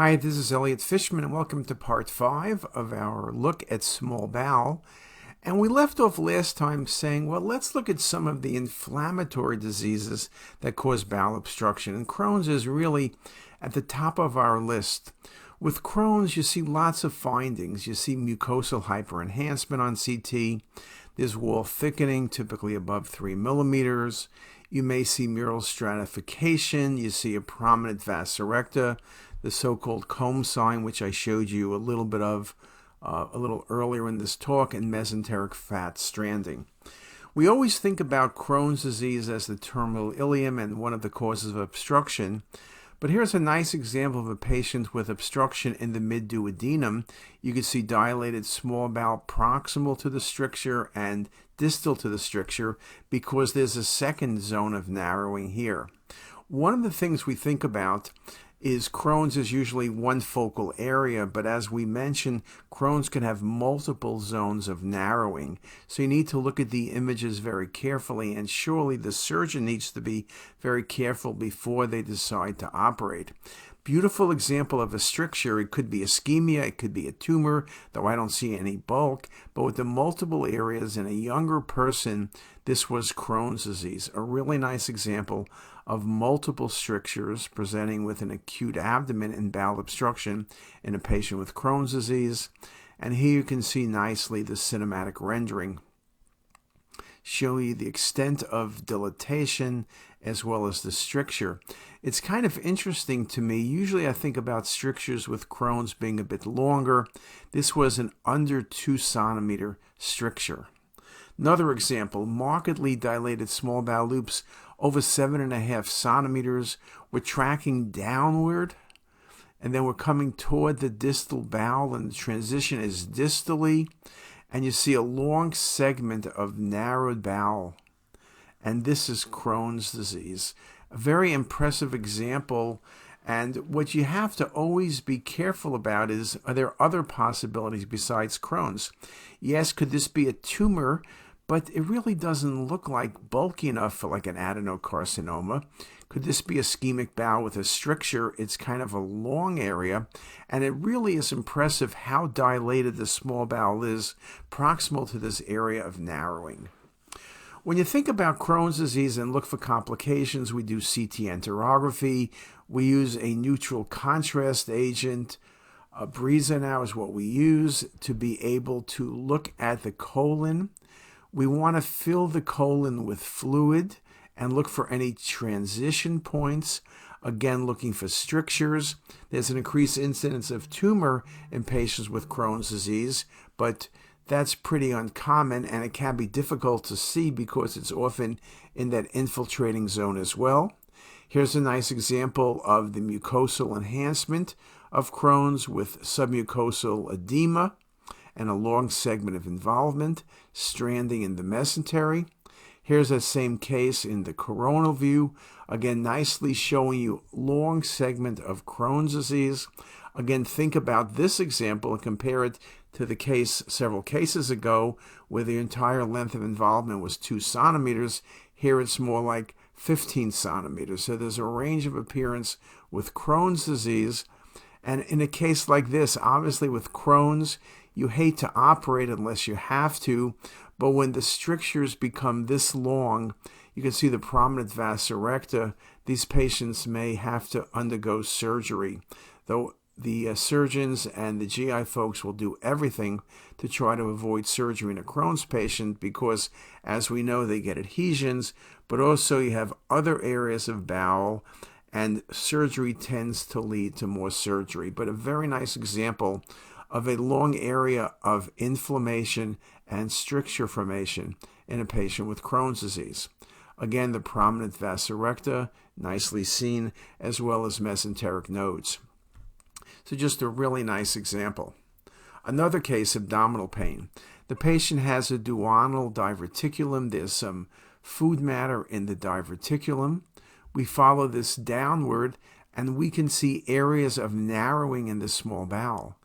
Hi, this is Elliot Fishman, and welcome to part 5 of our look at small bowel. And we left off last time saying, well, let's look at some of the inflammatory diseases that cause bowel obstruction. And Crohn's is really at the top of our list. With Crohn's, you see lots of findings. You see mucosal hyperenhancement on CT. There's wall thickening, typically above 3 millimeters. You may see mural stratification. You see a prominent vas recta, the so-called comb sign, which I showed you a little bit of a little earlier in this talk, and mesenteric fat stranding. We always think about Crohn's disease as the terminal ileum and one of the causes of obstruction. But here's a nice example of a patient with obstruction in the mid-duodenum. You can see dilated small bowel proximal to the stricture and distal to the stricture because there's a second zone of narrowing here. One of the things we think about is Crohn's is usually one focal area, but as we mentioned, Crohn's can have multiple zones of narrowing. So you need to look at the images very carefully, and surely the surgeon needs to be very careful before they decide to operate. Beautiful example of a stricture. It could be ischemia, it could be a tumor, though I don't see any bulk, but with the multiple areas in a younger person, this was Crohn's disease. A really nice example of multiple strictures presenting with an acute abdomen and bowel obstruction in a patient with Crohn's disease. And here you can see nicely the cinematic rendering, show you the extent of dilatation as well as the stricture. It's kind of interesting to me. Usually I think about strictures with Crohn's being a bit longer. This was an under 2 centimeter stricture. Another example, markedly dilated small bowel loops over 7.5 centimeters. We're tracking downward, and then we're coming toward the distal bowel, and the transition is distally, and you see a long segment of narrowed bowel. And this is Crohn's disease. A very impressive example. And what you have to always be careful about is, are there other possibilities besides Crohn's? Yes, could this be a tumor? But it really doesn't look like bulky enough for like an adenocarcinoma. Could this be ischemic bowel with a stricture? It's kind of a long area, and it really is impressive how dilated the small bowel is proximal to this area of narrowing. When you think about Crohn's disease and look for complications, we do CT enterography. We use a neutral contrast agent. Brisa now is what we use to be able to look at the colon. We want to fill the colon with fluid and look for any transition points. Again, looking for strictures. There's an increased incidence of tumor in patients with Crohn's disease, but that's pretty uncommon, and it can be difficult to see because it's often in that infiltrating zone as well. Here's a nice example of the mucosal enhancement of Crohn's with submucosal edema and a long segment of involvement, stranding in the mesentery. Here's that same case in the coronal view, again nicely showing you long segment of Crohn's disease. Again, think about this example and compare it to the case several cases ago where the entire length of involvement was 2 centimeters. Here it's more like 15 centimeters. So there's a range of appearance with Crohn's disease. And in a case like this, obviously with Crohn's, you hate to operate unless you have to, but when the strictures become this long, you can see the prominent vas recta. These patients may have to undergo surgery, though the surgeons and the GI folks will do everything to try to avoid surgery in a Crohn's patient because, as we know, they get adhesions, but also you have other areas of bowel, and surgery tends to lead to more surgery. But a very nice example of a long area of inflammation and stricture formation in a patient with Crohn's disease. Again, the prominent vas recta, nicely seen, as well as mesenteric nodes. So just a really nice example. Another case, abdominal pain. The patient has a duodenal diverticulum. There's some food matter in the diverticulum. We follow this downward, and we can see areas of narrowing in the small bowel.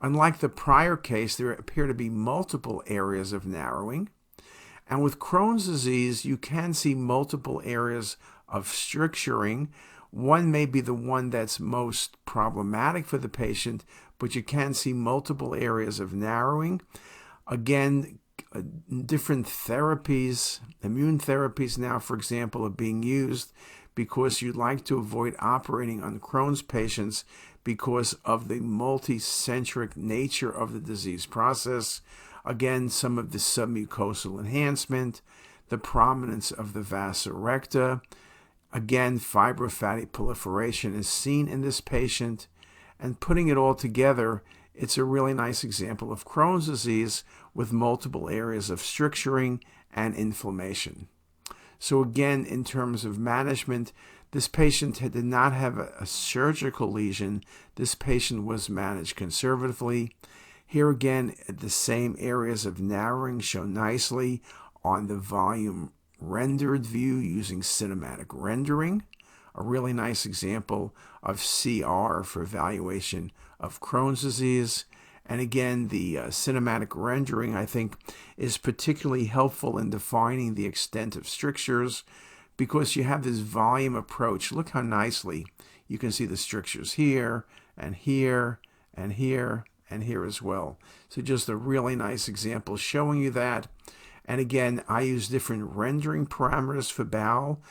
Unlike the prior case, there appear to be multiple areas of narrowing. And with Crohn's disease, you can see multiple areas of stricturing One may be the one that's most problematic for the patient, but you can see multiple areas of narrowing. Again, different therapies, immune therapies now, for example, are being used because you'd like to avoid operating on Crohn's patients because of the multicentric nature of the disease process. Again, some of the submucosal enhancement, the prominence of the vasa recta. Again, fibrofatty proliferation is seen in this patient. And putting it all together, it's a really nice example of Crohn's disease with multiple areas of stricturing and inflammation. So again, in terms of management, this patient did not have a surgical lesion. This patient was managed conservatively. Here again, the same areas of narrowing shown nicely on the volume rendered view using cinematic rendering. A really nice example of CR for evaluation of Crohn's disease. And again, the cinematic rendering, I think, is particularly helpful in defining the extent of strictures because you have this volume approach. Look how nicely you can see the strictures here and here and here and here as well. So just a really nice example showing you that. And again, I use different rendering parameters for Bowel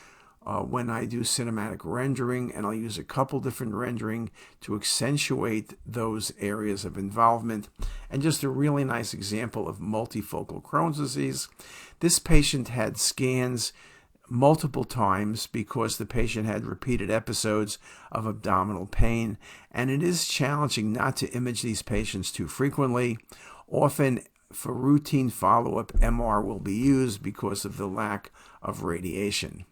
when I do cinematic rendering, and I'll use a couple different rendering to accentuate those areas of involvement. And just a really nice example of multifocal Crohn's disease. This patient had scans multiple times because the patient had repeated episodes of abdominal pain, and it is challenging not to image these patients too frequently. Often for routine follow-up, MR will be used because of the lack of radiation.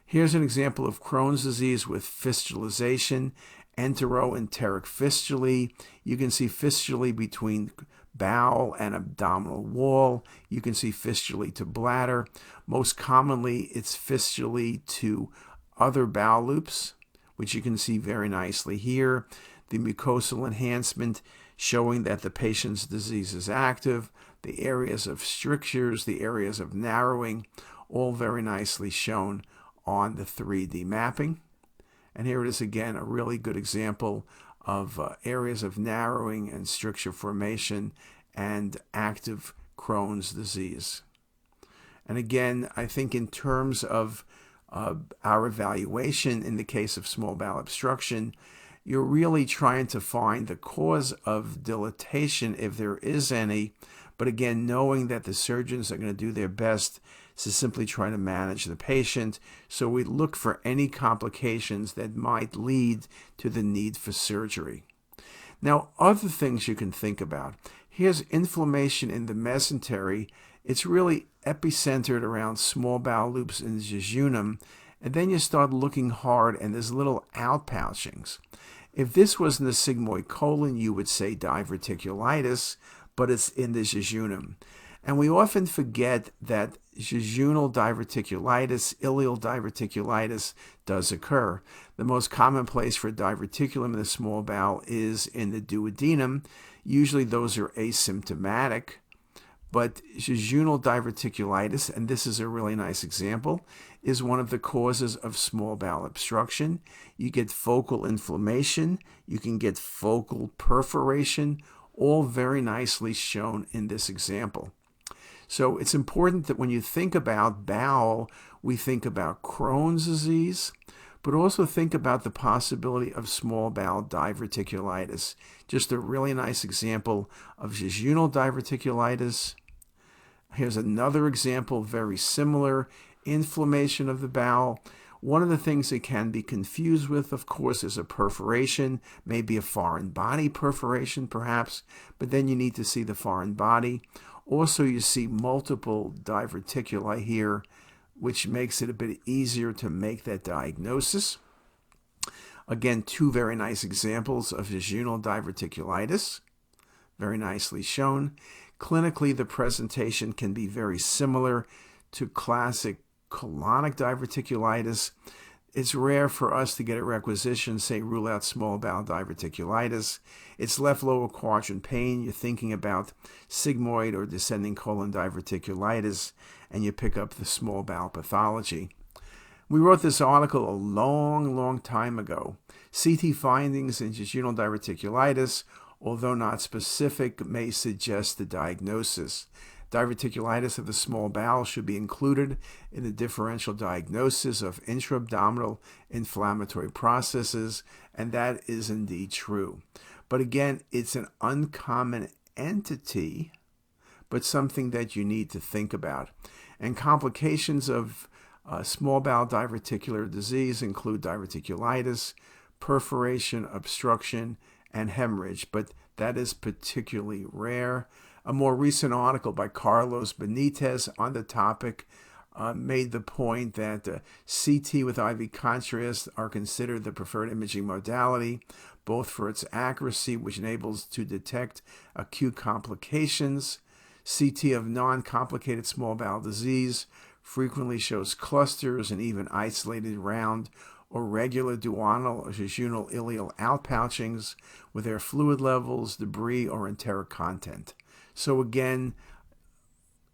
Here's an example of Crohn's disease with fistulization, enteroenteric fistulae. You can see fistulae between bowel and abdominal wall. You can see fistulae to bladder. Most commonly, it's fistulae to other bowel loops, which you can see very nicely here. The mucosal enhancement showing that the patient's disease is active, the areas of strictures, the areas of narrowing, all very nicely shown on the 3D mapping. And here it is again, a really good example of areas of narrowing and stricture formation and active Crohn's disease. And again, I think in terms of our evaluation in the case of small bowel obstruction, you're really trying to find the cause of dilatation if there is any, but again, knowing that the surgeons are going to do their best to simply try to manage the patient. So we look for any complications that might lead to the need for surgery. Now, other things you can think about. Here's inflammation in the mesentery. It's really epicentered around small bowel loops in the jejunum, and then you start looking hard and there's little outpouchings. If this was in the sigmoid colon, you would say diverticulitis, but it's in the jejunum. And we often forget that jejunal diverticulitis, ileal diverticulitis does occur. The most common place for diverticulum in the small bowel is in the duodenum. Usually those are asymptomatic, but jejunal diverticulitis, and this is a really nice example, is one of the causes of small bowel obstruction. You get focal inflammation, you can get focal perforation, all very nicely shown in this example. So it's important that when you think about bowel, we think about Crohn's disease, but also think about the possibility of small bowel diverticulitis. Just a really nice example of jejunal diverticulitis. Here's another example, very similar, inflammation of the bowel. One of the things it can be confused with, of course, is a perforation, maybe a foreign body perforation perhaps, but then you need to see the foreign body. Also, you see multiple diverticuli here, which makes it a bit easier to make that diagnosis. Again, two very nice examples of jejunal diverticulitis, very nicely shown. Clinically, the presentation can be very similar to classic colonic diverticulitis. It's rare for us to get a requisition, say, rule out small bowel diverticulitis. It's left lower quadrant pain. You're thinking about sigmoid or descending colon diverticulitis, and you pick up the small bowel pathology. We wrote this article a long time ago. CT findings in jejunal diverticulitis, although not specific, may suggest the diagnosis. Diverticulitis of the small bowel should be included in the differential diagnosis of intra-abdominal inflammatory processes, and that is indeed true. But again, it's an uncommon entity, but something that you need to think about. And complications of small bowel diverticular disease include diverticulitis, perforation, obstruction, and hemorrhage, but that is particularly rare. A more recent article by Carlos Benitez on the topic made the point that CT with IV contrast are considered the preferred imaging modality, both for its accuracy, which enables to detect acute complications. CT of non-complicated small bowel disease frequently shows clusters and even isolated round or regular duodenal or jejunal ileal outpouchings with their fluid levels, debris, or enteric content. So again,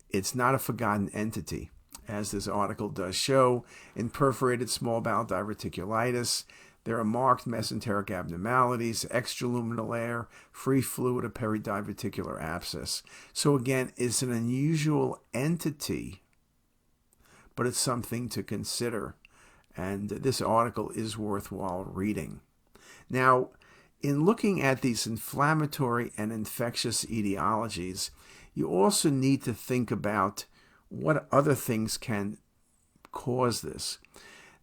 it's not a forgotten entity, as this article does show. In perforated small bowel diverticulitis, there are marked mesenteric abnormalities, extraluminal air, free fluid, or peridiverticular abscess. So again, it's an unusual entity, but it's something to consider. And this article is worthwhile reading. Now, in looking at these inflammatory and infectious etiologies, you also need to think about what other things can cause this.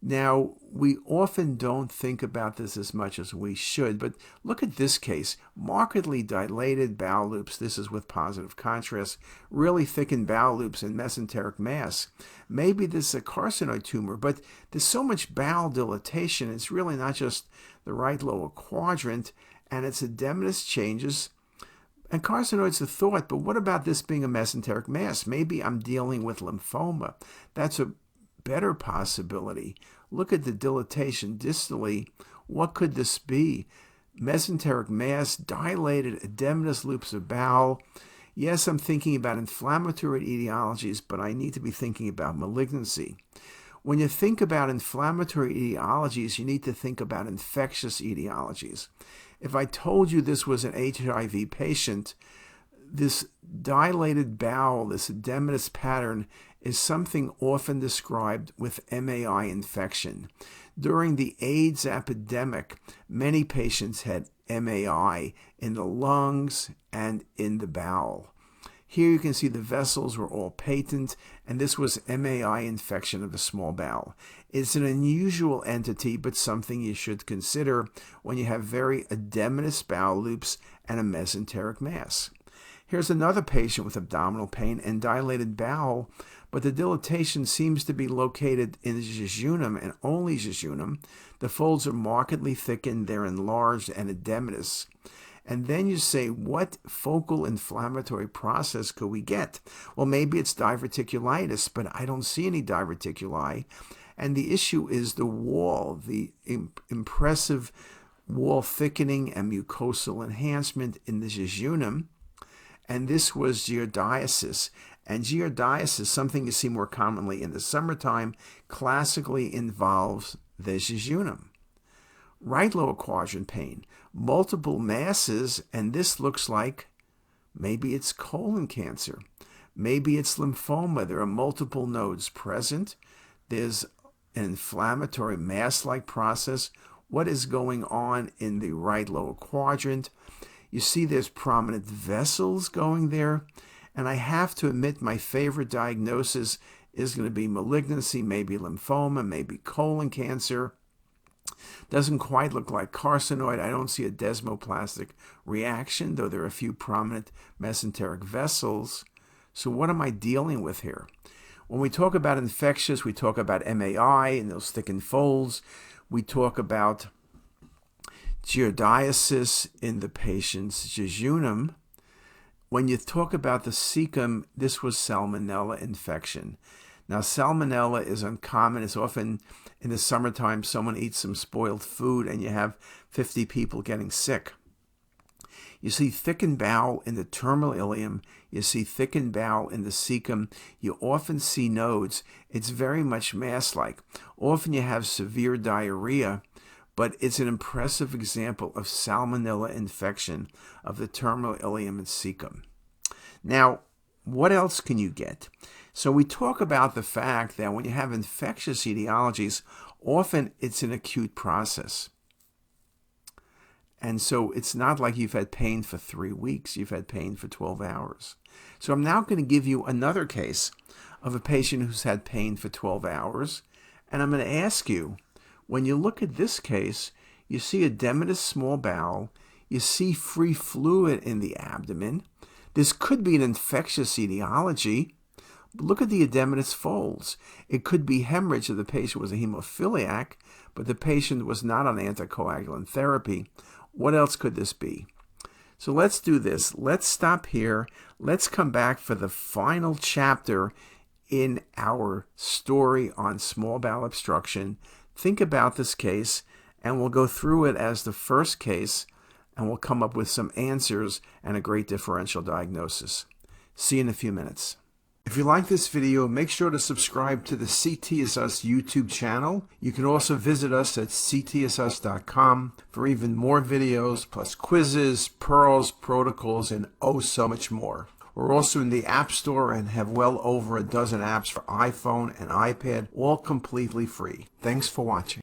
Now, we often don't think about this as much as we should, but look at this case. Markedly dilated bowel loops, this is with positive contrast, really thickened bowel loops and mesenteric mass. Maybe this is a carcinoid tumor, but there's so much bowel dilatation, it's really not just the right lower quadrant, and its edematous changes. And carcinoid's a thought, but what about this being a mesenteric mass? Maybe I'm dealing with lymphoma. That's a better possibility. Look at the dilatation distally. What could this be? Mesenteric mass, dilated edematous loops of bowel. Yes, I'm thinking about inflammatory etiologies, but I need to be thinking about malignancy. When you think about inflammatory etiologies, you need to think about infectious etiologies. If I told you this was an HIV patient, this dilated bowel, this edematous pattern, is something often described with MAI infection. During the AIDS epidemic, many patients had MAI in the lungs and in the bowel. Here you can see the vessels were all patent, and this was MAI infection of the small bowel. It's an unusual entity, but something you should consider when you have very edematous bowel loops and a mesenteric mass. Here's another patient with abdominal pain and dilated bowel, but the dilatation seems to be located in the jejunum and only jejunum. The folds are markedly thickened, they're enlarged and edematous. And then you say, what focal inflammatory process could we get? Well, maybe it's diverticulitis, but I don't see any diverticuli. And the issue is the wall, the impressive wall thickening and mucosal enhancement in the jejunum. And this was giardiasis. And giardiasis, something you see more commonly in the summertime, classically involves the jejunum. Right lower quadrant pain, multiple masses, and this looks like maybe it's colon cancer. Maybe it's lymphoma. There are multiple nodes present. There's an inflammatory mass-like process. What is going on in the right lower quadrant? You see there's prominent vessels going there. And I have to admit my favorite diagnosis is going to be malignancy, maybe lymphoma, maybe colon cancer. Doesn't quite look like carcinoid. I don't see a desmoplastic reaction, though there are a few prominent mesenteric vessels. So what am I dealing with here? When we talk about infectious, we talk about MAI and those thickened folds. We talk about giardiasis in the patient's jejunum. When you talk about the cecum, this was salmonella infection. Now, salmonella is uncommon. It's often in the summertime, someone eats some spoiled food and you have 50 people getting sick. You see thickened bowel in the terminal ileum. You see thickened bowel in the cecum. You often see nodes. It's very much mass-like. Often you have severe diarrhea, but it's an impressive example of salmonella infection of the terminal ileum and cecum. Now, what else can you get? So we talk about the fact that when you have infectious etiologies, often it's an acute process. And so it's not like you've had pain for 3 weeks, you've had pain for 12 hours. So I'm now going to give you another case of a patient who's had pain for 12 hours. And I'm going to ask you, when you look at this case, you see edematous small bowel, you see free fluid in the abdomen. This could be an infectious etiology. Look at the edematous folds. It could be hemorrhage if the patient was a hemophiliac, but the patient was not on anticoagulant therapy. What else could this be? So let's do this. Let's stop here. Let's come back for the final chapter in our story on small bowel obstruction. Think about this case, and we'll go through it as the first case, and we'll come up with some answers and a great differential diagnosis. See you in a few minutes. If you like this video, make sure to subscribe to the CTisus YouTube channel. You can also visit us at ctisus.com for even more videos, plus quizzes, pearls, protocols, and oh so much more. We're also in the App Store and have well over a dozen apps for iPhone and iPad, all completely free. Thanks for watching.